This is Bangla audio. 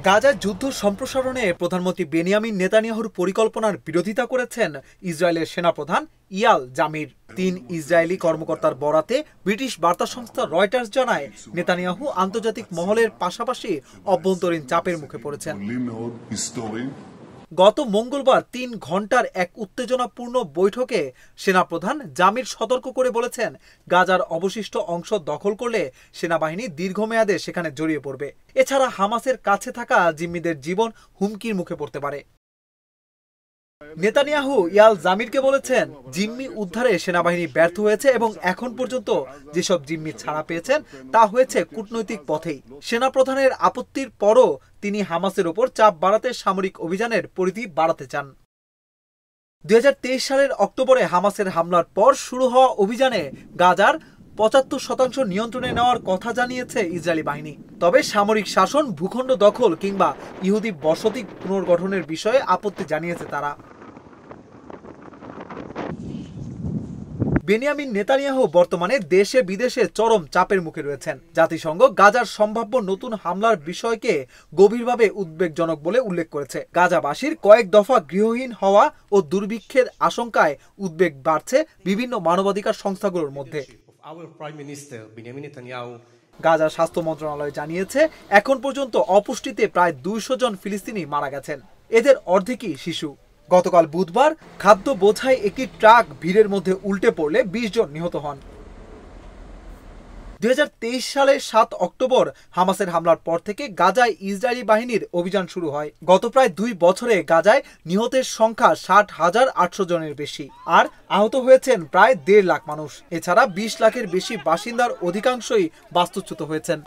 গাজার যুদ্ধ সম্প্রসারণে প্রধানমন্ত্রী বেনিয়ামিন নেতানিয়াহুর পরিকল্পনার বিরোধিতা করেছেন ইসরায়েলের সেনাপ্রধান ইয়াল জামির। ৩ ইসরায়েলি কর্মকর্তার বরাতে ব্রিটিশ বার্তা সংস্থা রয়টার্স জানায়, নেতানিয়াহু আন্তর্জাতিক মহলের পাশাপাশি অভ্যন্তরীণ চাপের মুখে পড়েছেন। গত মঙ্গলবার ৩ ঘন্টার এক উত্তেজনাপূর্ণ বৈঠকে সেনাপ্রধান জামির সতর্ক করে বলেছেন, গাজার অবশিষ্ট অংশ দখল করলে সেনাবাহিনী দীর্ঘমেয়াদে সেখানে জড়িয়ে পড়বে। এছাড়া হামাসের কাছে থাকা জিম্মিদের জীবন হুমকির মুখে পড়তে পারে। নেতানিয়াহু ইয়াল জামিরকে বলেছেন, জিম্মি উদ্ধারে সেনাবাহিনী ব্যর্থ হয়েছে এবং এখন পর্যন্ত যেসব জিম্মি ছাড়া পেয়েছেন তা হয়েছে কূটনৈতিক পথেই। সেনাপ্রধানের আপত্তির পরও তিনি হামাসের ওপর চাপ বাড়াতে সামরিক অভিযানের পরিধি বাড়াতে চান। ২০২৩ সালের অক্টোবরে হামাসের হামলার পর শুরু হওয়া অভিযানে গাজার ৭৫% নিয়ন্ত্রণে নেওয়ার কথা জানিয়েছে ইসরায়েলি বাহিনী। তবে সামরিক শাসন, ভূখণ্ড দখল কিংবা ইহুদি বসতি পুনর্গঠনের বিষয়ে আপত্তি জানিয়েছে তারা। বেনিয়ামিন নেতানিয়াহু বর্তমানে দেশে বিদেশে চরম চাপের মুখে রয়েছেন। জাতিসংঘ গাজার সম্ভাব্য নতুন হামলার বিষয়কে গভীরভাবে উদ্বেগজনক বলে উল্লেখ করেছে। গাজাবাসীর কয়েক দফা গৃহহীন হওয়া ও দুর্ভিক্ষের আশঙ্কায় উদ্বেগ বাড়ছে বিভিন্ন মানবাধিকার সংস্থাগুলোর মধ্যে। গাজা স্বাস্থ্য মন্ত্রণালয় জানিয়েছে, এখন পর্যন্ত অপুষ্টিতে প্রায় ২০০ জন ফিলিস্তিনি মারা গেছেন, এদের অর্ধেকই শিশু। গতকাল বুধবার খাদ্য বোঝাই একটি ট্রাক ভিড়ের মধ্যে উল্টে পড়লে ২০ জন নিহত হন। ২০২৩ সালের ৭ অক্টোবর হামাসের হামলার পর থেকে গাজায় ইসরায়েলি বাহিনীর অভিযান শুরু হয়। গত প্রায় ২ বছরে গাজায় নিহতের সংখ্যা ৬০,৮০০ জনের বেশি, আর আহত হয়েছেন প্রায় ১.৫ লাখ মানুষ। এছাড়া ২০ লাখের বেশি বাসিন্দার অধিকাংশই বাস্তুচ্যুত হয়েছেন।